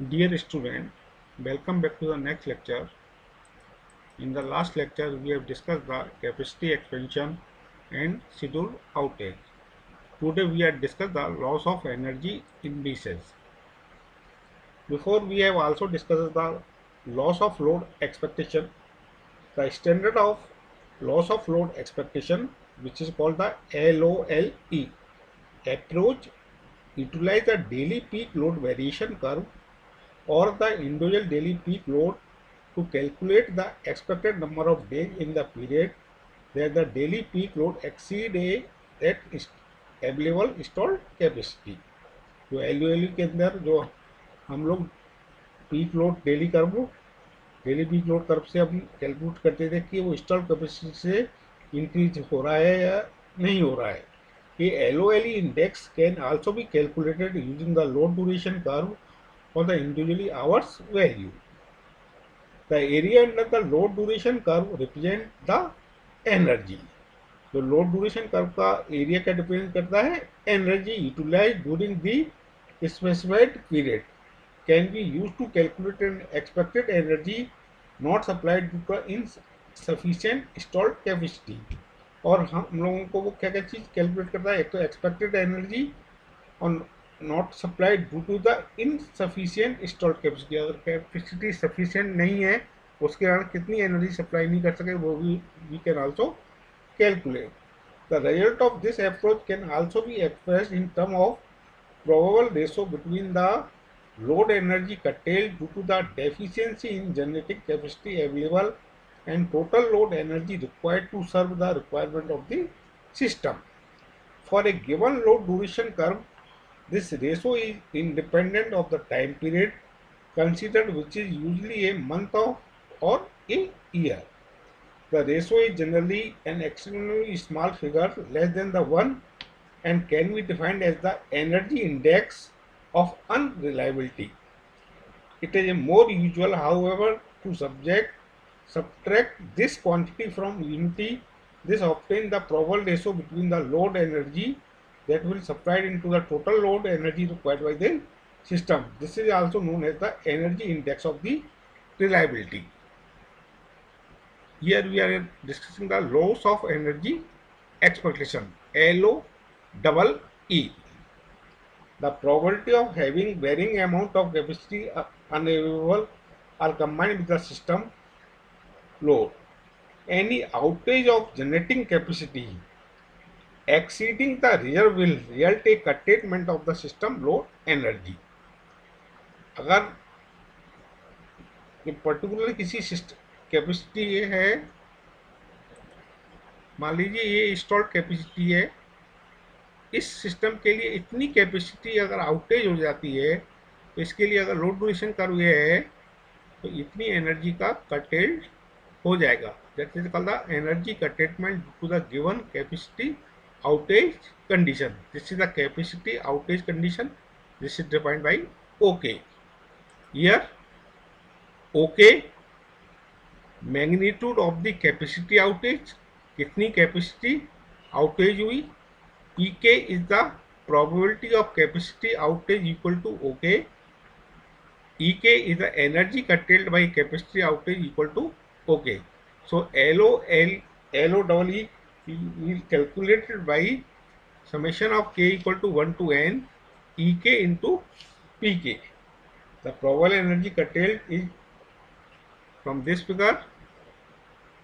Dear student, welcome back to the next lecture. In the last lecture, we have discussed the capacity expansion and schedule outage. Today, we have discussed the loss of energy indices. Before, we have also discussed the loss of load expectation. The standard of loss of load expectation, which is called the LOLE approach, utilize the daily peak load variation curve or the individual daily peak load to calculate the expected number of days in the period that the daily peak load exceed a that available installed capacity. जो L के अंदर जो हम लोग peak load daily peak load curve से हम calculate करते थे कि वो इंस्टॉल कैपेसिटी से इंक्रीज हो रहा है या नहीं हो रहा है. ये LOLE index can also be calculated using the load duration curve for the individually hours value. The area under the load duration curve represent the energy. तो लोड ड्यूरेशन कर्व का एरिया क्या डिपेंड करता है? Energy utilise during the specified period can be use to calculate an expected energy not supplied due to insufficient installed capacity. और हम लोगों को वो क्या क्या चीज़ कैलकुलेट करता है? एक तो एक्सपेक्टेड एनर्जी और not supplied due to the insufficient installed capacity. अगर कैपेसिटी सफिशिएंट नहीं है, उसके कारण कितनी एनर्जी सप्लाई नहीं कर सके, वो भी we can also calculate. The result of this approach can also be expressed in terms of probable ratio between the load energy curtailed due to the deficiency in generating capacity available and total load energy required to serve the requirement of the system. For a given load duration curve, this ratio is independent of the time period considered, which is usually a month or a year. The ratio is generally an extremely small figure less than the 1 and can be defined as the energy index of unreliability. It is more usual, however, to subtract this quantity from unity. This obtains the probable ratio between the load energy that will supplied into the total load energy required by the system. This is also known as the energy index of the reliability. Here we are discussing the loss of energy expectation, LOEE. The probability of having varying amount of capacity unavailable are combined with the system load. Any outage of generating capacity exceeding the reserve will result a curtailment of the system load energy. अगर particular किसी system capacity ये है, मान लीजिए ये installed capacity है, इस system के लिए इतनी कैपेसिटी अगर आउटेज हो जाती है तो इसके लिए अगर लोड ड्यूरेशन कर्व ये है तो इतनी एनर्जी का कर्टेल्ड हो जाएगा. That is called the energy curtailment to the given capacity outage condition. This is the capacity outage condition. This is defined by OK. Here OK magnitude of the capacity outage, कितनी capacity outage हुई. PK is the probability of capacity outage equal to okay. EK is the energy curtailed by capacity outage equal to okay. So LOE is calculated by summation of k equal to 1 to n EK into PK. The probable energy curtailed is from this figure.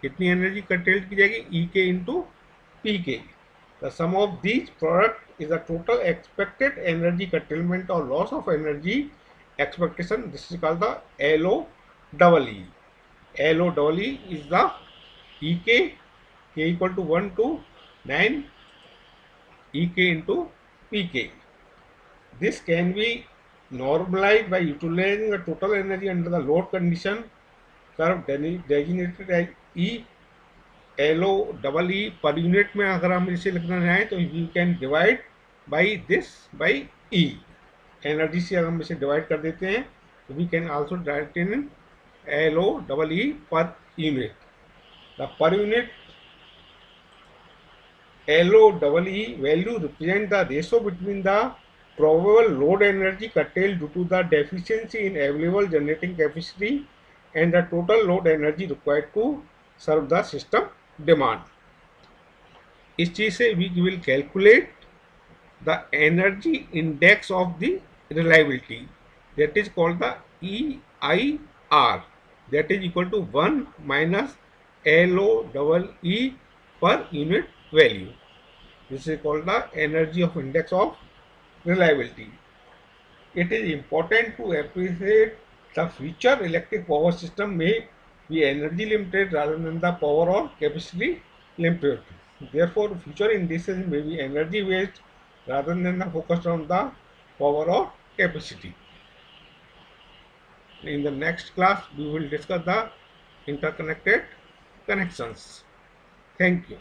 कितनी energy curtailed की जाएगी? EK into PK. The sum of these product is the total expected energy curtailment or loss of energy expectation. This is called the LOEE. LOEE is the EK, k equal to 1 to 9 EK into PK. This can be normalized by utilizing the total energy under the load condition curve designated as E. LOEE per unit में अगर हम इसे लिखना चाहें तो you can divide by this by E. Energy से अगर हम इसे डिवाइड कर देते हैं तो we can also write in LOEE per unit. The per unit LOEE value represent the ratio between the probable load energy curtailed due to the deficiency in available generating capacity and the total load energy required to serve the system demand. इस चीज से we will calculate the energy index of the reliability, that is called the EIR, that is equal to 1 minus LOEE per unit value. This is called the energy of index of reliability. It is important to appreciate the future electric power system may be energy limited rather than the power or capacity limited. Therefore, future indices may be energy based rather than the focused on the power or capacity. In the next class, we will discuss the interconnected connections. Thank you.